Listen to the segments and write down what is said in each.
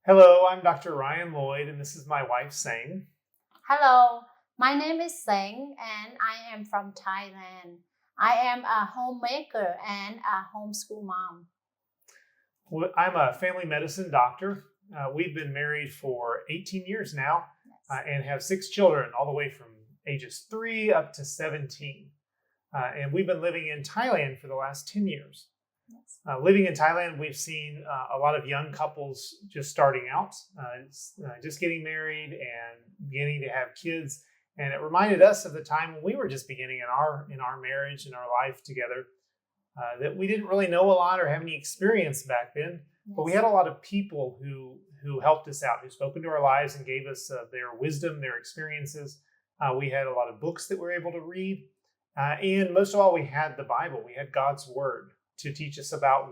Hello, I'm Dr. Ryan Lloyd, and this is my wife, Sang. Hello, my name is Seng and I am from Thailand. I am a homemaker and a homeschool mom. I'm a family medicine doctor. We've been married for 18 years now Yes. and have 6 children, all the way from ages 3 up to 17. And we've been living in Thailand for the last 10 years. Yes. Living in Thailand, we've seen a lot of young couples just starting out, just getting married and beginning to have kids. And it reminded us of the time when we were just beginning in our marriage and our life together, that we didn't really know a lot or have any experience back then. But we had a lot of people who helped us out, who spoke into our lives and gave us their wisdom, their experiences. We had a lot of books that we were able to read. And most of all, we had the Bible. We had God's Word to teach us about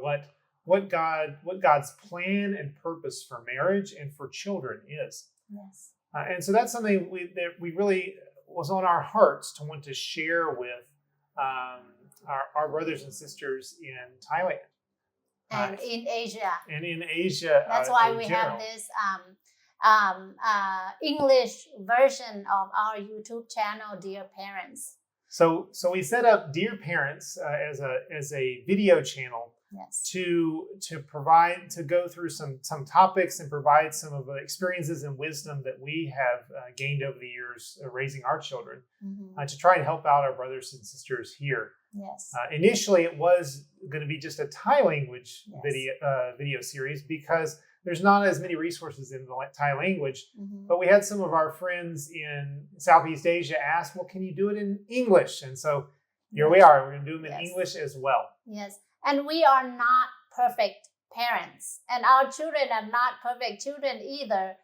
what God's plan and purpose for marriage and for children is. Yes. And so that's something that we really was on our hearts to want to share with our brothers and sisters in Thailand And in Asia. and in Asia. That's why in we general. have this English version of our YouTube channel, Dear Parents. So we set up Dear Parents as a video channel Yes. to go through some topics and provide some of the experiences and wisdom that we have gained over the years raising our children, to try and help out our brothers and sisters here. Yes. Initially, it was going to be just a Thai language Yes. video series because there's not as many resources in the Thai language. Mhm. But we had some of our friends in Southeast Asia ask, well, can you do it in English? And so here we are. We're going to do them in Yes. English as well. Yes. And we are not perfect parents, and our children are not perfect children either.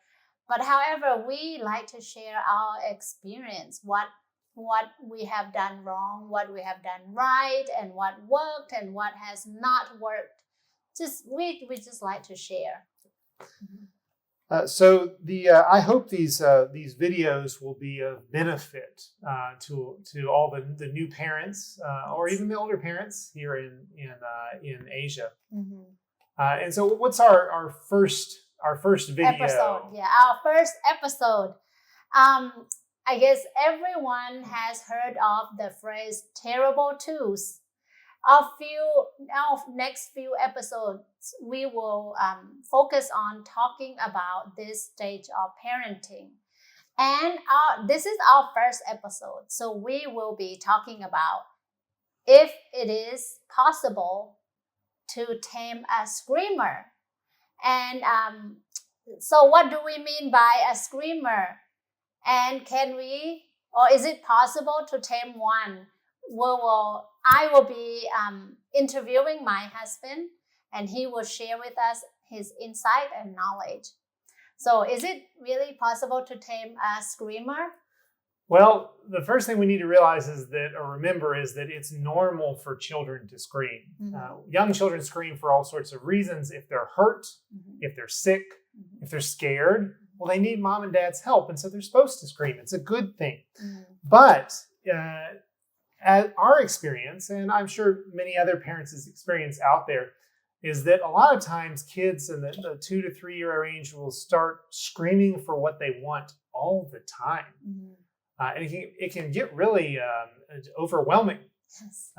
But however, we like to share our experience, what we have done wrong, what we have done right, and what worked and what has not worked. We just like to share. So I hope these videos will be of benefit to all the new parents or even the older parents here in Asia. Mm-hmm. And so, what's our first video? Episode, yeah, our first episode. I guess everyone has heard of the phrase "terrible twos." Our next few episodes, we will focus on talking about this stage of parenting. And this is our first episode. So we will be talking about if it is possible to tame a screamer. And so what do we mean by a screamer? And or is it possible to tame one? I will be interviewing my husband, and he will share with us his insight and knowledge. So is it really possible to tame a screamer? Well, the first thing we need to realize remember is that it's normal for children to scream. Mm-hmm. Young children scream for all sorts of reasons. If they're hurt, Mm-hmm. if they're sick, Mm-hmm. if they're scared, well, they need mom and dad's help. And so they're supposed to scream. It's a good thing. Mm-hmm. But at our experience, and I'm sure many other parents' experience out there, is that a lot of times kids in the 2 to 3 year range will start screaming for what they want all the time. Mm-hmm. And it can get really overwhelming. Yes.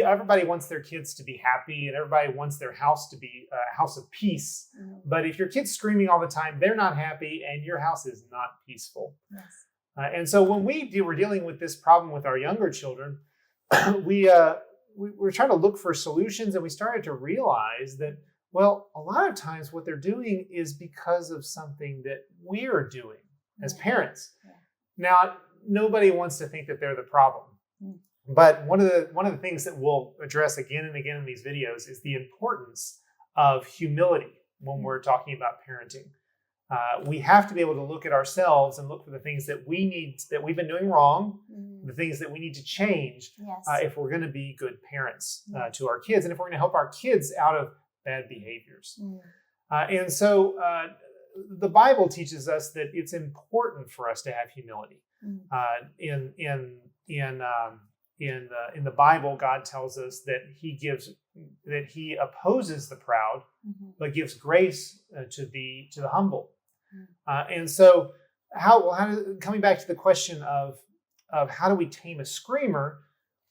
Everybody wants their kids to be happy, and everybody wants their house to be a house of peace. Mm-hmm. But if your kid's screaming all the time, they're not happy, and your house is not peaceful. Yes. And so when we're dealing with this problem with our younger children, we're trying to look for solutions, and we started to realize that, well, a lot of times what they're doing is because of something that we're doing as parents. Yeah. Now, nobody wants to think that they're the problem. Mm. But one of the things that we'll address again and again in these videos is the importance of humility when we're talking about parenting. We have to be able to look at ourselves and look for the things that we've been doing wrong, the things that we need to change Yes. if we're going to be good parents to our kids, and if we're going to help our kids out of bad behaviors. And so the Bible teaches us that it's important for us to have humility. in the Bible, God tells us that He opposes the proud, but gives grace to the humble. And so, coming back to the question of how do we tame a screamer?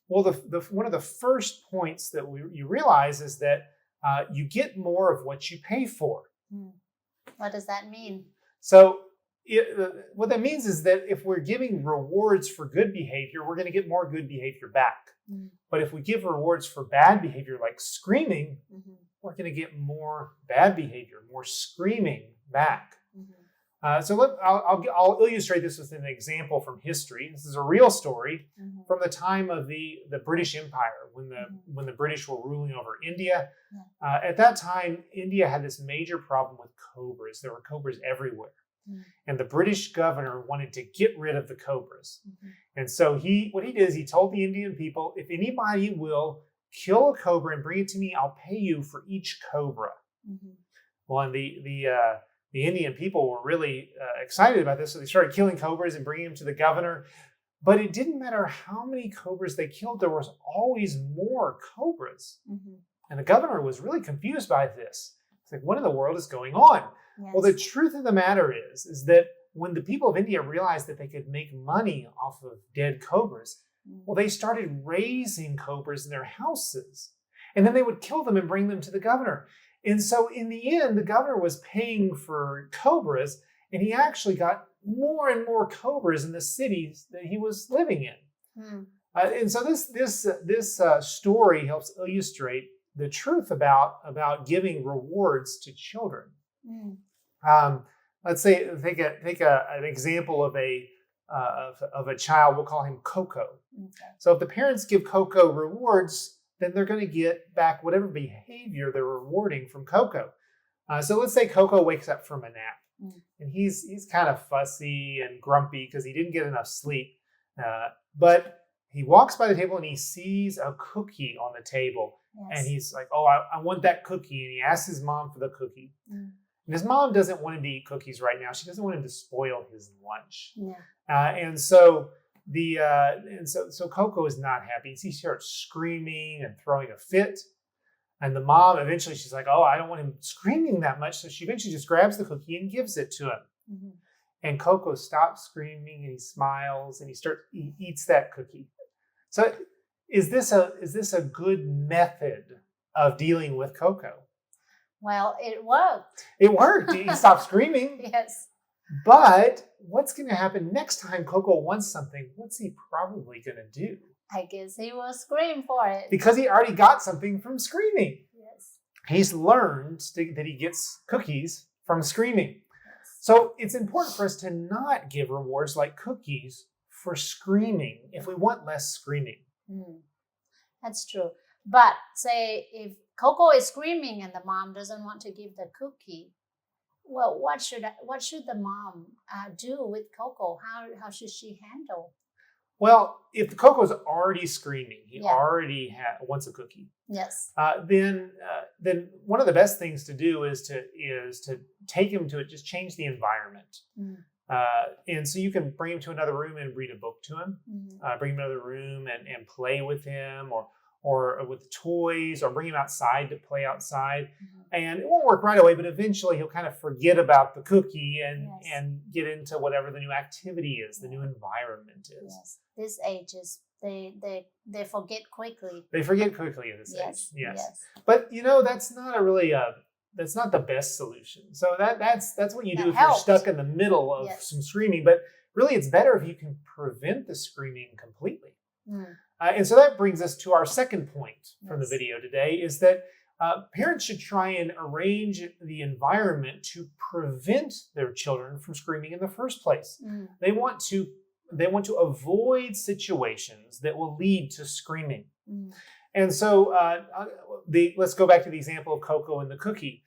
Well, one of the first points that you realize is that you get more of what you pay for. What does that mean? So what that means is that if we're giving rewards for good behavior, we're going to get more good behavior back. But if we give rewards for bad behavior, like screaming, we're going to get more bad behavior, more screaming back. I'll illustrate this with an example from history. This is a real story from the time of the British Empire, when the British were ruling over India. At that time, India had this major problem with cobras. There were cobras everywhere. And the British governor wanted to get rid of the cobras. And so what he did is he told the Indian people, if anybody will kill a cobra and bring it to me, I'll pay you for each cobra. Well, and the Indian people were really excited about this, so they started killing cobras and bringing them to the governor. But it didn't matter how many cobras they killed, there was always more cobras. And the governor was really confused by this. It's like, what in the world is going on? Yes. Well, the truth of the matter is that when the people of India realized that they could make money off of dead cobras, well, they started raising cobras in their houses. And then they would kill them and bring them to the governor. And so in the end, the governor was paying for cobras, and he actually got more and more cobras in the cities that he was living in. And so this story helps illustrate the truth about giving rewards to children. Let's say take an example of a child. We'll call him Coco. So if the parents give Coco rewards, then they're going to get back whatever behavior they're rewarding from Coco. So let's say Coco wakes up from a nap, and he's kind of fussy and grumpy because he didn't get enough sleep. But he walks by the table and he sees a cookie on the table, and he's like, "Oh, I want that cookie!" And he asks his mom for the cookie. And his mom doesn't want him to eat cookies right now. She doesn't want him to spoil his lunch. So Coco is not happy. He starts screaming and throwing a fit. And the mom, eventually she's like, oh, I don't want him screaming that much. So she eventually just grabs the cookie and gives it to him. And Coco stops screaming and he smiles and he eats that cookie. So is this a good method of dealing with Coco? Well, it worked. It worked. He stopped screaming. Yes. But what's going to happen next time Coco wants something? What's he probably going to do? I guess he will scream for it. Because he already got something from screaming. Yes. He's learned that he gets cookies from screaming. Yes. So it's important for us to not give rewards like cookies for screaming if we want less screaming. That's true. But say if Coco is screaming and the mom doesn't want to give the cookie, well, what should the mom do with Coco? How should she handle? Well, if Coco's already screaming, he already wants a cookie. Yes. Then one of the best things to do is to take him to just change the environment. And so you can bring him to another room and read a book to him. Bring him to another room and play with him, or with toys, or bring him outside to play outside. And it won't work right away, but eventually he'll kind of forget about the cookie and get into whatever the new activity is, the new environment is. Yes. This age is they forget quickly. They forget quickly in this age. Yes. But that's not that's not the best solution. So that's what you do if you're stuck in the middle of some screaming. But really, it's better if you can prevent the screaming completely. And so that brings us to our second point from the video today, is that parents should try and arrange the environment to prevent their children from screaming in the first place. They want to avoid situations that will lead to screaming. And so let's go back to the example of Coco and the cookie.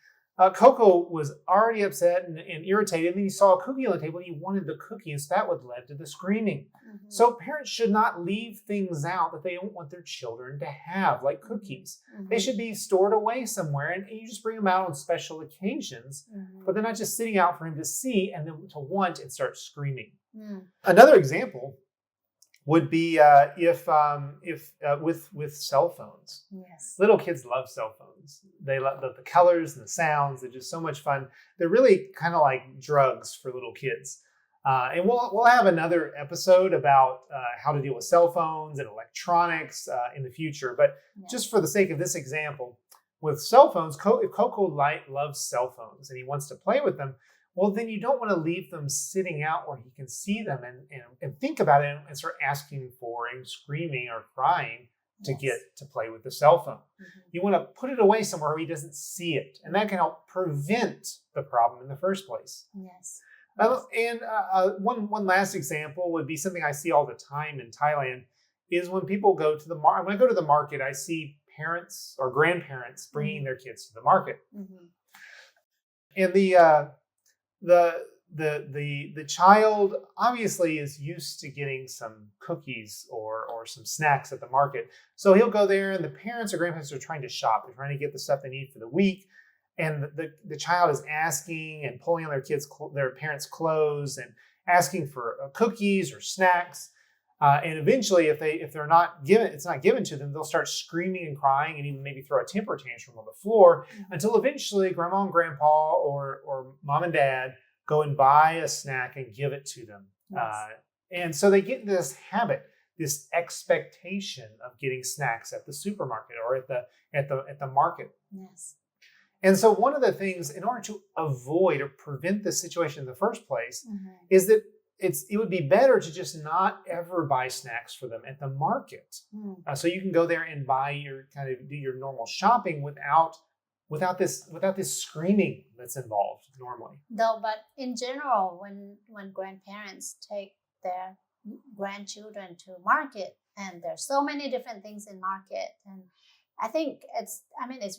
Coco was already upset and irritated, and then he saw a cookie on the table and he wanted the cookie, and so that would lead to the screaming. So parents should not leave things out that they don't want their children to have, like cookies. They should be stored away somewhere, and you just bring them out on special occasions, but they're not just sitting out for him to see and then to want and start screaming. Another example would be if with cell phones. Yes. Little kids love cell phones. They love the colors and the sounds. They're just so much fun. They're really kind of like drugs for little kids. And we'll have another episode about how to deal with cell phones and electronics in the future. But just for the sake of this example, with cell phones, if Coco loves cell phones and he wants to play with them, well, then you don't want to leave them sitting out where he can see them and think about it and start asking for and screaming or crying to get to play with the cell phone. You want to put it away somewhere where he doesn't see it. And that can help prevent the problem in the first place. Yes. And one last example would be something I see all the time in Thailand is when people go to the market. When I go to the market, I see parents or grandparents bringing their kids to the market. And the child obviously is used to getting some cookies or some snacks at the market. So he'll go there and the parents or grandparents are trying to shop. They're trying to get the stuff they need for the week. And the child is asking and pulling on their parents' clothes and asking for cookies or snacks. And eventually, if they're not given, it's not given to them, they'll start screaming and crying and even maybe throw a temper tantrum on the floor until eventually grandma and grandpa or mom and dad go and buy a snack and give it to them. Yes. And so they get into this habit, this expectation of getting snacks at the supermarket or at the market. Yes. And so one of the things, in order to avoid or prevent this situation in the first place, is that it would be better to just not ever buy snacks for them at the market. So you can go there and do your normal shopping without this screaming that's involved normally. Though, but in general, when grandparents take their grandchildren to market, and there's so many different things in market, and I think it's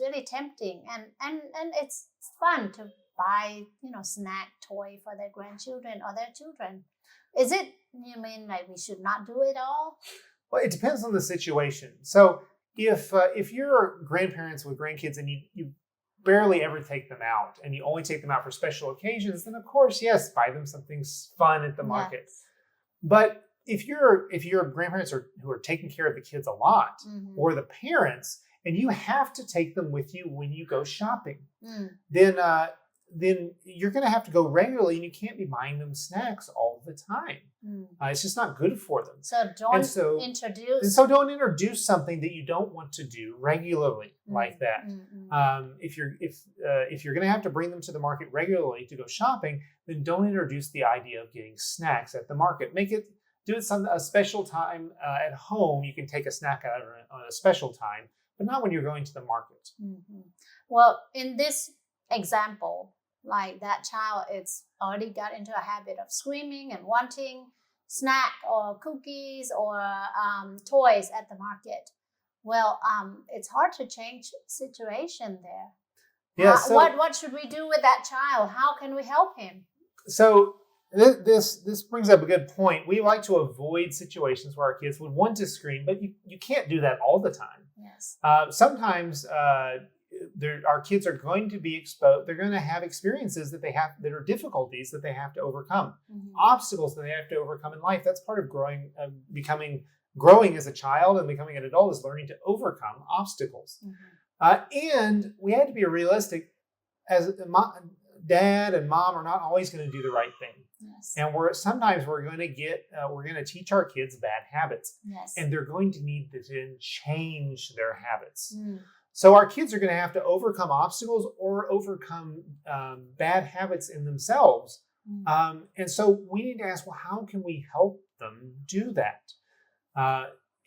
really tempting and it's fun to buy, snack toy for their grandchildren or their children. Is it, you mean like we should not do it all? Well, it depends on the situation. So if you're grandparents with grandkids and you barely ever take them out and you only take them out for special occasions, then of course, yes, buy them something fun at the market. Yes. But if you're grandparents who are taking care of the kids a lot, or the parents, and you have to take them with you when you go shopping, then you're going to have to go regularly, and you can't be buying them snacks all the time. It's just not good for them. So don't introduce something that you don't want to do regularly like that. If you're going to have to bring them to the market regularly to go shopping, then don't introduce the idea of getting snacks at the market. Do it a special time at home. You can take a snack out on a special time, but not when you're going to the market. Well, in this example, like that child, it's already got into a habit of screaming and wanting snack or cookies or toys at the market. Well, it's hard to change situation there. Yeah. What should we do with that child? How can we help him? So this brings up a good point. We like to avoid situations where our kids would want to scream, but you can't do that all the time. Yes. Sometimes our kids are going to be exposed. They're going to have experiences that are difficulties that they have to overcome, obstacles that they have to overcome in life. That's part of growing as a child and becoming an adult, is learning to overcome obstacles. And we had to be realistic. As dad and mom are not always going to do the right thing. Yes. And sometimes we're going to teach our kids bad habits. Yes. And they're going to need to change their habits. So our kids are going to have to overcome obstacles or overcome bad habits in themselves. And so we need to ask, well, how can we help them do that?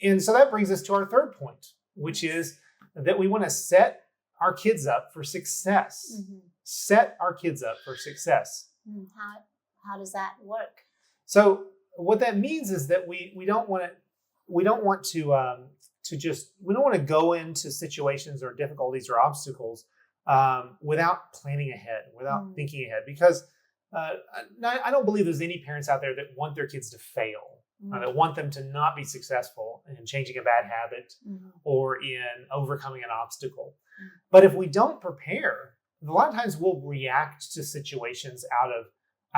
And so that brings us to our third point, which is that we want to set our kids up for success. Set our kids up for success. How does that work? So what that means is that we don't want to go into situations or difficulties or obstacles without planning ahead, without thinking ahead. Because I don't believe there's any parents out there that want their kids to fail, that want them to not be successful in changing a bad habit or in overcoming an obstacle. But if we don't prepare, a lot of times we'll react to situations out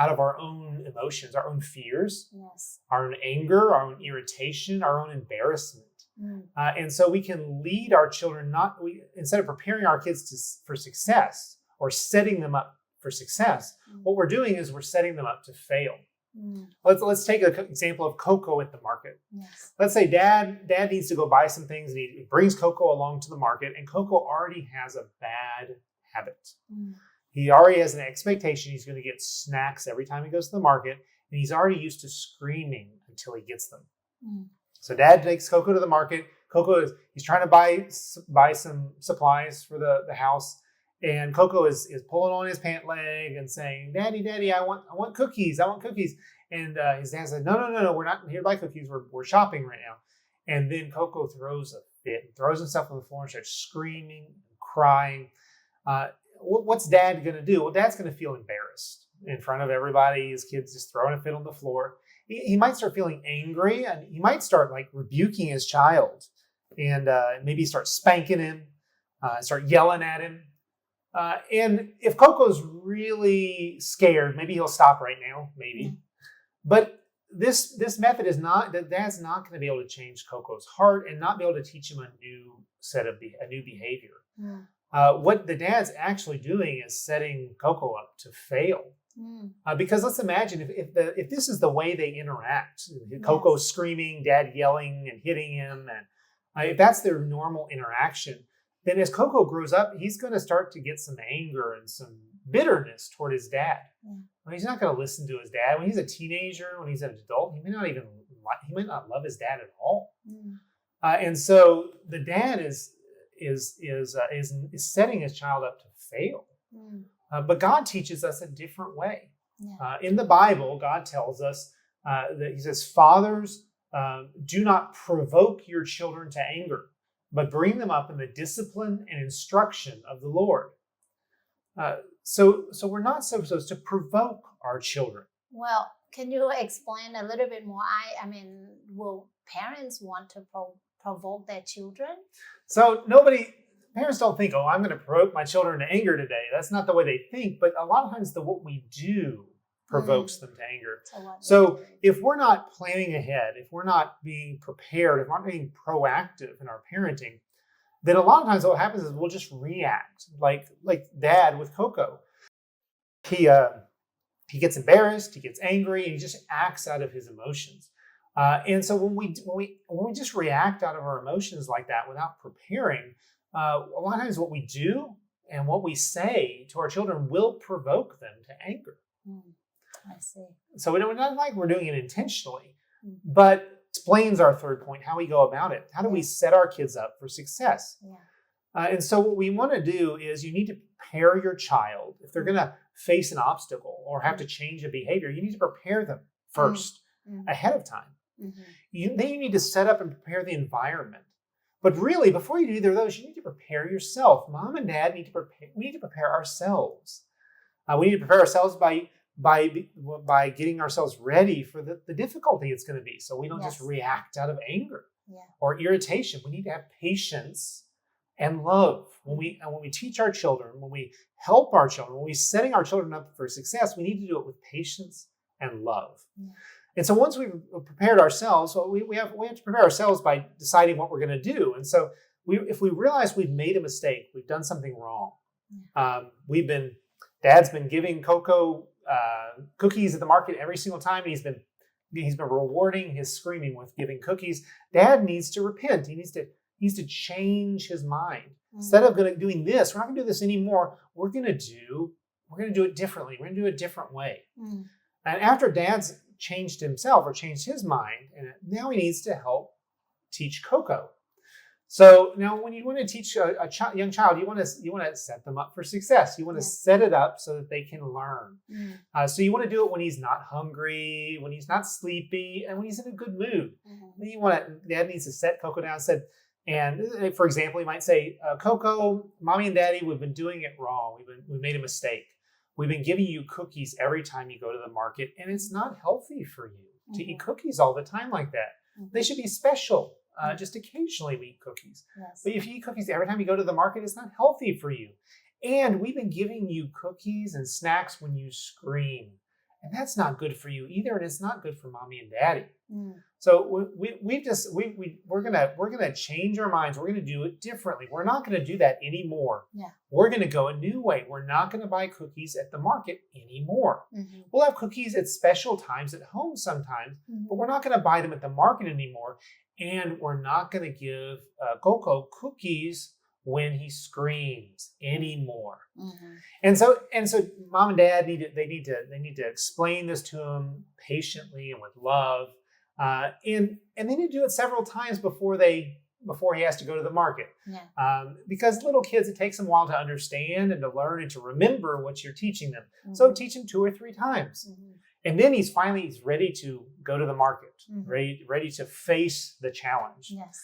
out of our own emotions, our own fears, Yes. our own anger, our own irritation, our own embarrassment. Mm. And so we can lead our children, instead of preparing our kids for success or setting them up for success, what we're doing is we're setting them up to fail. Mm. Let's take an example of Coco at the market. Yes. Let's say dad needs to go buy some things, and he brings Coco along to the market, and Coco already has a bad habit. Mm. He already has an expectation he's going to get snacks every time he goes to the market, and he's already used to screaming until he gets them. Mm. So dad takes Coco to the market. He's trying to buy some supplies for the house, and Coco is pulling on his pant leg and saying, "Daddy, I want cookies. I want cookies." And his dad said, "No, we're not here to buy cookies. We're shopping right now." And then Coco throws a fit, throws himself on the floor and starts screaming and crying. What's dad going to do? Well, dad's going to feel embarrassed in front of everybody. His kid's just throwing a fit on the floor. He might start feeling angry, and he might start like rebuking his child, and maybe start spanking him, start yelling at him. And if Coco's really scared, maybe he'll stop right now, maybe. Mm-hmm. But this method is not, that dad's not going to be able to change Coco's heart and not be able to teach him a new behavior. Mm. What the dad's actually doing is setting Coco up to fail. Mm. Because let's imagine if this is the way they interact, Coco screaming, dad yelling and hitting him, and if that's their normal interaction, then as Coco grows up, he's going to start to get some anger and some bitterness toward his dad. Mm. Well, he's not going to listen to his dad when he's a teenager. When he's an adult, he might not love his dad at all. Mm. And so the dad is setting his child up to fail. Mm. But God teaches us a different way. Yeah. In the Bible, God tells us that He says, "Fathers, do not provoke your children to anger, but bring them up in the discipline and instruction of the Lord." So we're not supposed to provoke our children. Well, can you explain a little bit more? I mean, will parents want to provoke their children? So parents don't think, "Oh, I'm going to provoke my children to anger today." That's not the way they think. But a lot of times what we do provokes them to anger. So if we're not planning ahead, if we're not being prepared, if we're not being proactive in our parenting, then a lot of times what happens is we'll just react like dad with Coco. He gets embarrassed, he gets angry, and he just acts out of his emotions. And so when we just react out of our emotions like that without preparing, a lot of times what we do and what we say to our children will provoke them to anger. I see. So it's not like we're doing it intentionally, but explains our third point, how we go about it. How do we set our kids up for success? Yeah. And so what we want to do is you need to prepare your child. If they're going to face an obstacle or have to change a behavior, you need to prepare them first ahead of time. Mm-hmm. Then you need to set up and prepare the environment. But really, before you do either of those, you need to prepare yourself. Mom and dad need to prepare. We need to prepare ourselves. We need to prepare ourselves by getting ourselves ready for the difficulty it's going to be. So we don't just react out of anger or irritation. We need to have patience and love. When we teach our children, when we help our children, when we're setting our children up for success, we need to do it with patience and love. Yeah. And so once we've prepared ourselves, we have to prepare ourselves by deciding what we're going to do. And so if we realize we've made a mistake, we've done something wrong. Dad's been giving Coco cookies at the market every single time. He's been rewarding his screaming with giving cookies. Dad needs to repent. He needs to change his mind. Instead of doing this, we're not going to do this anymore. We're going to do it differently. We're going to do it a different way. And after Dad's changed himself or changed his mind, and now he needs to help teach Coco. So now when you want to teach a young child, you want to set them up for success. You want to set it up so that they can learn. So you want to do it when he's not hungry, when he's not sleepy, and when he's in a good mood. Dad needs to set Coco down and for example, he might say, "Coco, Mommy and Daddy, we've been doing it wrong. We made a mistake. We've been giving you cookies every time you go to the market, and it's not healthy for you to eat cookies all the time like that. They should be special. Just occasionally we eat cookies. Yes. But if you eat cookies every time you go to the market, it's not healthy for you. And we've been giving you cookies and snacks when you scream. And that's not good for you either. And it's not good for mommy and daddy. Mm. So we're gonna change our minds. We're gonna do it differently. We're not gonna do that anymore. Yeah. We're gonna go a new way. We're not gonna buy cookies at the market anymore. Mm-hmm. We'll have cookies at special times at home sometimes, but we're not gonna buy them at the market anymore. And we're not gonna give Coco cookies when he screams anymore. Mm-hmm. And so mom and dad need to explain this to him patiently and with love. And they need to do it several times before he has to go to the market. Yeah. Because little kids, it takes them a while to understand and to learn and to remember what you're teaching them. Mm-hmm. So teach them 2 or 3 times. Mm-hmm. And then he's ready to go to the market, Mm-hmm. ready to face the challenge. Yes.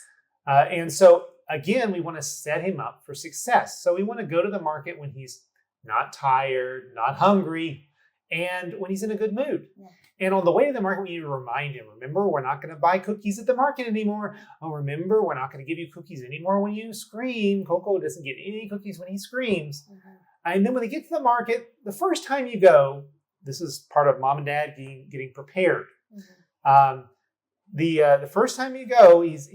And so again, we want to set him up for success. So we want to go to the market when he's not tired, not hungry, and when he's in a good mood. Yeah. And on the way to the market, we need to remind him, remember, we're not going to buy cookies at the market anymore. Oh, remember, we're not going to give you cookies anymore when you scream. Coco doesn't get any cookies when he screams. Mm-hmm. And then when they get to the market, the first time you go, this is part of mom and dad getting prepared. Mm-hmm. The first time you go, he's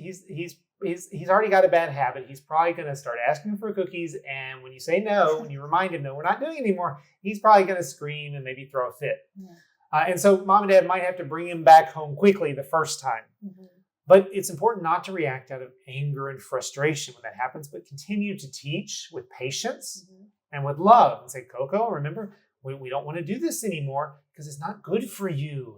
already got a bad habit. He's probably going to start asking for cookies. And when you say no, when you remind him, no, we're not doing it anymore, he's probably going to scream and maybe throw a fit. Yeah. And so mom and dad might have to bring him back home quickly the first time. Mm-hmm. But it's important not to react out of anger and frustration when that happens, but continue to teach with patience Mm-hmm. and with love. And say, Coco, remember, we don't want to do this anymore because it's not good for you.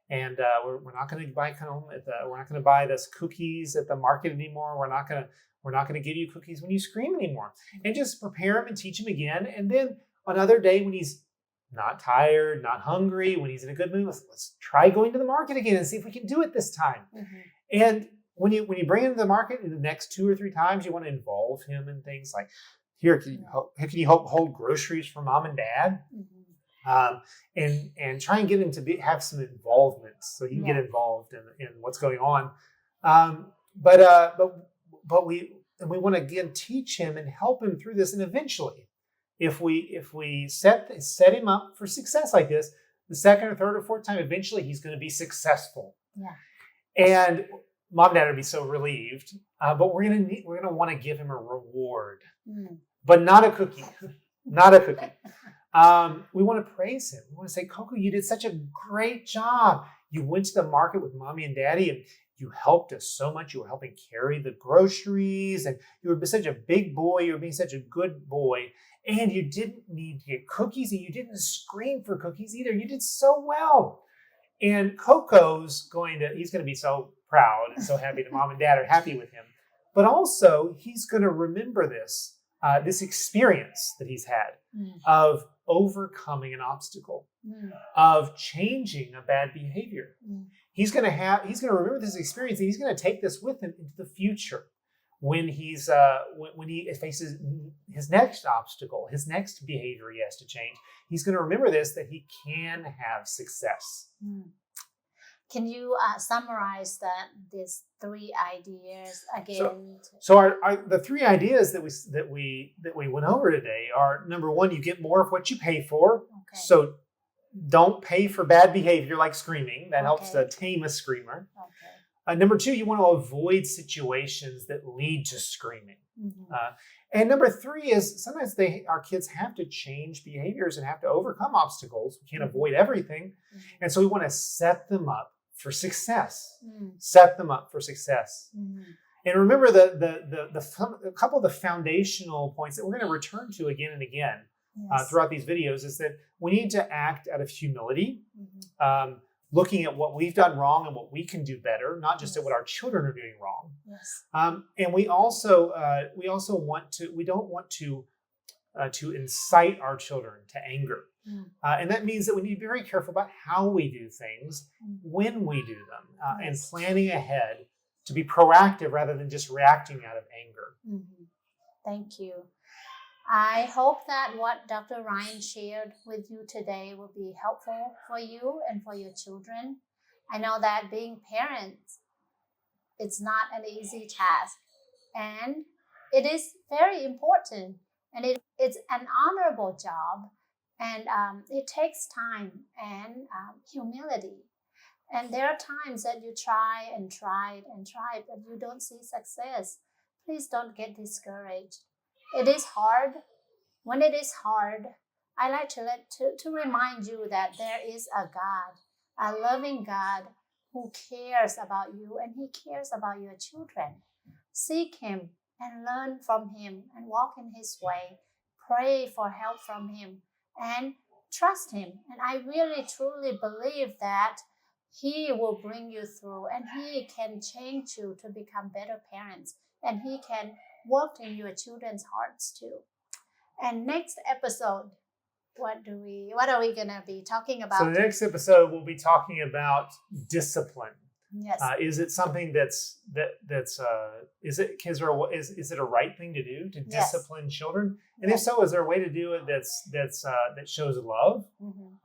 And we're not going to we're not going to buy this cookies at the market anymore. We're not going to give you cookies when you scream anymore. And just prepare him and teach him again. And then another day when he's not tired, not hungry, when he's in a good mood, let's try going to the market again and see if we can do it this time. Mm-hmm. And when you bring him to the market in the next 2 or 3 times, you want to involve him in things like, here, can you help hold groceries for mom and dad? Mm-hmm. And try and get him to have some involvement so he can get involved in what's going on. But we want to again teach him and help him through this. And eventually, if we set him up for success like this, the second or third or fourth time, eventually he's going to be successful. Yeah. And mom and dad would be so relieved. But we're gonna want to give him a reward, but not a cookie, not a cookie. We want to praise him. We want to say, Coco, you did such a great job. You went to the market with mommy and daddy and you helped us so much. You were helping carry the groceries and you were such a big boy. You were being such a good boy. And you didn't need to get cookies and you didn't scream for cookies either. You did so well. And Coco's he's going to be so proud and so happy that mom and dad are happy with him. But also he's going to remember this experience that he's had of overcoming an obstacle, of changing a bad behavior. He's going to remember this experience and he's going to take this with him into the future when he faces his next obstacle, his next behavior he has to change. He's going to remember that he can have success. Can you summarize these 3 ideas again? So the 3 ideas that we went over today are: number 1, you get more of what you pay for. Okay. So don't pay for bad behavior like screaming. That helps to tame a screamer. Okay. Number 2, you want to avoid situations that lead to screaming. Mm-hmm. And number 3 is sometimes our kids have to change behaviors and have to overcome obstacles. We can't avoid everything. Mm-hmm. And so we want to set them up for success. Set them up for success. Mm-hmm. And remember a couple of the foundational points that we're going to return to again and again throughout these videos is that we need to act out of humility, looking at what we've done wrong and what we can do better, not just at what our children are doing wrong. Yes. And we don't want to incite our children to anger. And that means that we need to be very careful about how we do things, when we do them, and planning ahead to be proactive rather than just reacting out of anger. Mm-hmm. Thank you. I hope that what Dr. Ryan shared with you today will be helpful for you and for your children. I know that being parents, it's not an easy task, and it is very important, and it's an honorable job. And it takes time and humility. And there are times that you try and try and try, but you don't see success. Please don't get discouraged. It is hard. When it is hard, I like to remind you that there is a God, a loving God who cares about you and He cares about your children. Seek Him and learn from Him and walk in His way. Pray for help from Him and trust Him. And I really truly believe that He will bring you through and He can change you to become better parents and He can work in your children's hearts too. And next episode, what are we gonna be talking about? So the next episode we'll be talking about discipline. Yes. Is it something is it a right thing to do to discipline children? And if so, is there a way to do it that shows love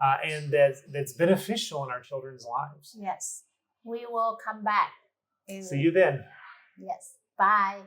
and that's beneficial in our children's lives? Yes. We will come back. See you then. Yes. Bye.